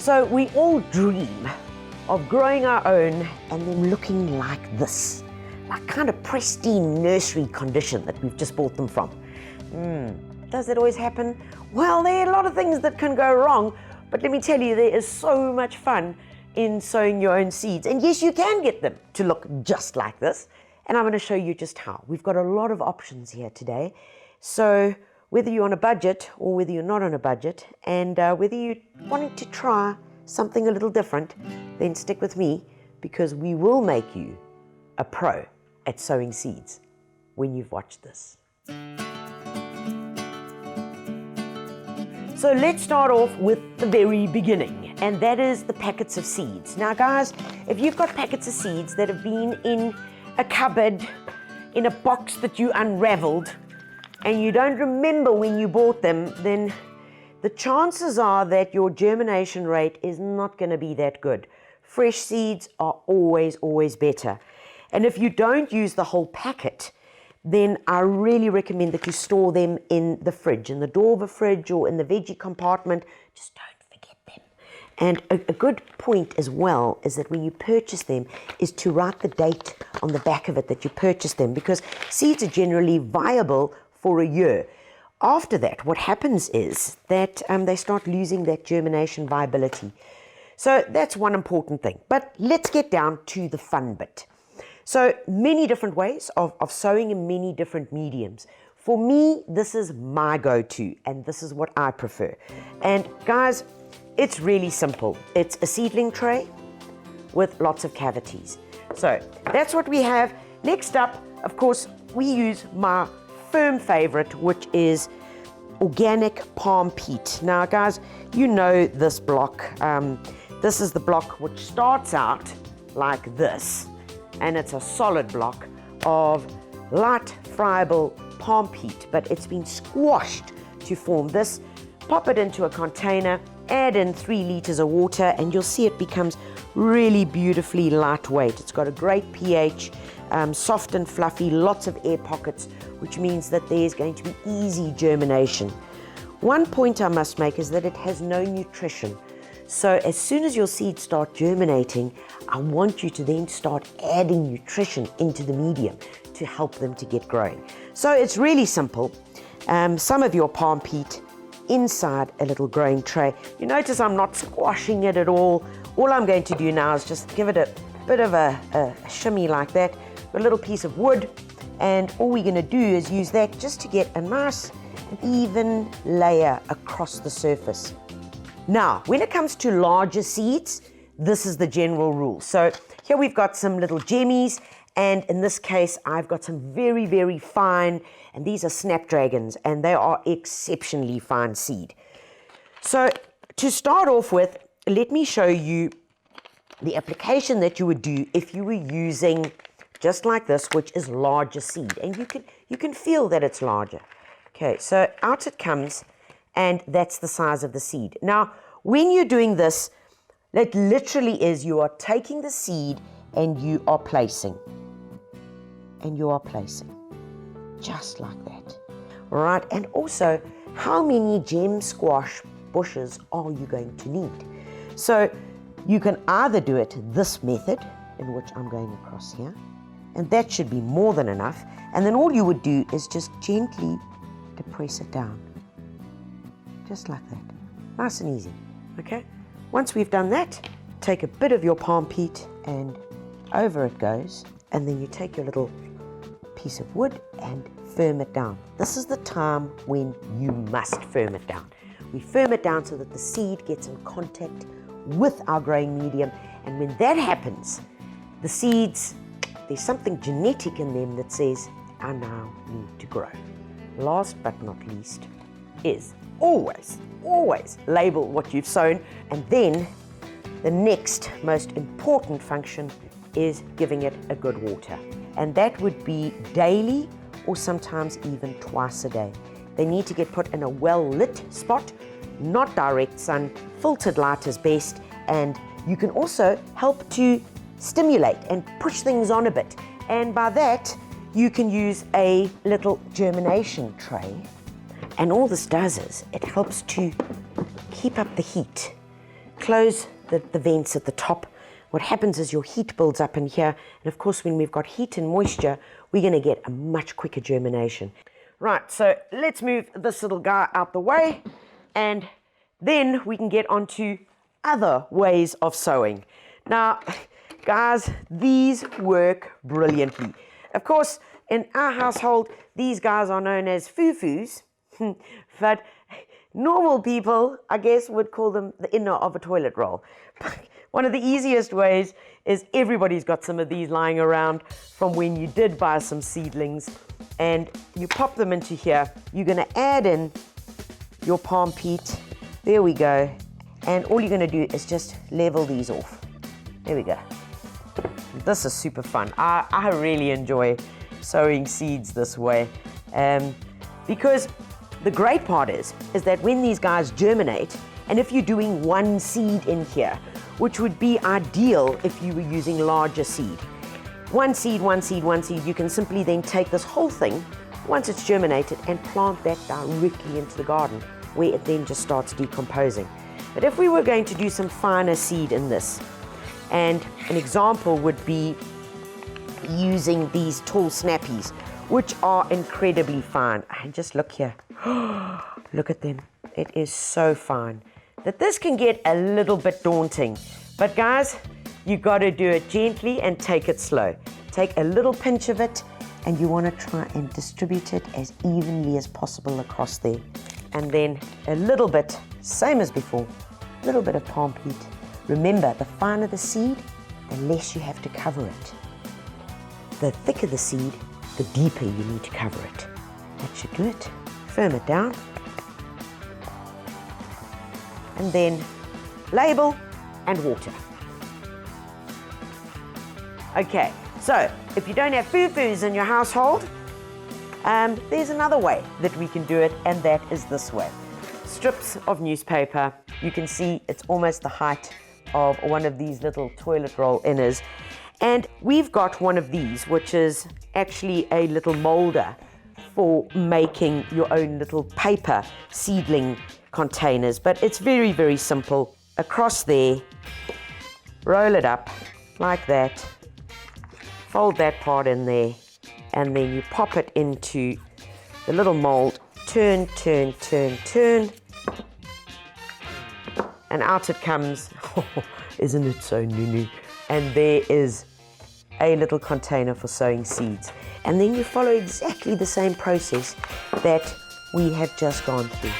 So we all dream of growing our own and then looking like this, like kind of pristine nursery condition that we've just bought them from. Does that always happen? Well, there are a lot of things that can go wrong, but let me tell you, there is so much fun in sowing your own seeds. And yes, you can get them to look just like this. And I'm going to show you just how. We've got a lot of options here today. So whether you're on a budget or whether you're not on a budget, and whether you're wanting to try something a little different, then stick with me, because we will make you a pro at sowing seeds when you've watched this. So let's start off with the very beginning, and that is the packets of seeds. Now guys, if you've got packets of seeds that have been in a cupboard, in a box that you unraveled, and you don't remember when you bought them, then the chances are that your germination rate is not going to be that good. Fresh seeds are always better. And if you don't use the whole packet, then I really recommend that you store them in the fridge, in the door of a fridge or in the veggie compartment. Just don't forget them. And a good point as well is that when you purchase them is to write the date on the back of it that you purchased them, because seeds are generally viable for a year. After that, what happens is that they start losing that germination viability. So that's one important thing. But let's get down to the fun bit. So many different ways of sowing in many different mediums. For me, this is my go-to, and this is what I prefer. And guys, it's really simple. It's a seedling tray with lots of cavities. So that's what we have. Next up, of course, we use my firm favorite, which is organic palm peat. Now guys, you know this block. This is the block which starts out like this. And it's a solid block of light friable palm peat, but it's been squashed to form this. Pop it into a container, add in 3 liters of water, and you'll see it becomes really beautifully lightweight. It's got a great pH, soft and fluffy, lots of air pockets, which means that there's going to be easy germination. One point I must make is that it has no nutrition. So as soon as your seeds start germinating, I want you to then start adding nutrition into the medium to help them to get growing. So it's really simple. Some of your palm peat inside a little growing tray. You notice I'm not squashing it at all. All I'm going to do now is just give it a bit of a shimmy like that, a little piece of wood, and all we're going to do is use that just to get a nice even layer across the surface. Now, when it comes to larger seeds, this is the general rule. So here we've got some little jemmies, and in this case, I've got some very fine, and these are snapdragons, and they are exceptionally fine seed. So to start off with, let me show you the application that you would do if you were using just like this, which is larger seed, and you can feel that it's larger. Okay, so out it comes, and that's the size of the seed. Now, when you're doing this, it literally is you are taking the seed and you are placing. And you are placing. Just like that. All right, and also, how many gem squash bushes are you going to need? So, you can either do it this method, in which I'm going across here, and that should be more than enough, and then all you would do is just gently depress it down. Just like that. Nice and easy, okay? Once we've done that, take a bit of your palm peat and over it goes, and then you take your little piece of wood and firm it down. This is the time when you must firm it down. We firm it down so that the seed gets in contact with our growing medium, and when that happens, the seeds, there's something genetic in them that says, I now need to grow. Last but not least is always label what you've sown, and then the next most important function is giving it a good water, and that would be daily or sometimes even twice a day. They need to get put in a well-lit spot, not direct sun. Filtered light is best, and you can also help to stimulate and push things on a bit, and by that you can use a little germination tray, and all this does is it helps to keep up the heat close the vents at the top. What happens is your heat builds up in here, and of course when we've got heat and moisture, we're going to get a much quicker germination. Right, so let's move this little guy out the way, and then we can get on to other ways of sowing. Now, guys, these work brilliantly. Of course, in our household, these guys are known as foo-foos, but normal people, I guess, would call them the inner of a toilet roll. One of the easiest ways is everybody's got some of these lying around from when you did buy some seedlings, and you pop them into here. You're going to add in your palm peat. There we go. And all you're going to do is just level these off. There we go. This is super fun. I really enjoy sowing seeds this way, because the great part is that when these guys germinate, and if you're doing one seed in here, which would be ideal if you were using larger seed, one seed, you can simply then take this whole thing, once it's germinated, and plant that directly into the garden, where it then just starts decomposing. But if we were going to do some finer seed in this, and an example would be using these tall snappies, which are incredibly fine. And just look here. Look at them. It is so fine that this can get a little bit daunting. But guys, you got to do it gently and take it slow. Take a little pinch of it, and you want to try and distribute it as evenly as possible across there. And then a little bit, same as before, a little bit of palm peat. Remember, the finer the seed, the less you have to cover it. The thicker the seed, the deeper you need to cover it. That should do it. Firm it down. And then label and water. Okay, so if you don't have foo-foos in your household, there's another way that we can do it, and that is this way. Strips of newspaper. You can see it's almost the height of one of these little toilet roll inners. And we've got one of these, which is actually a little molder for making your own little paper seedling containers. But it's very, very simple. Across there, roll it up like that, fold that part in there, and then you pop it into the little mold, turn, and out it comes. Oh, isn't it so new? And there is a little container for sowing seeds. And then you follow exactly the same process that we have just gone through.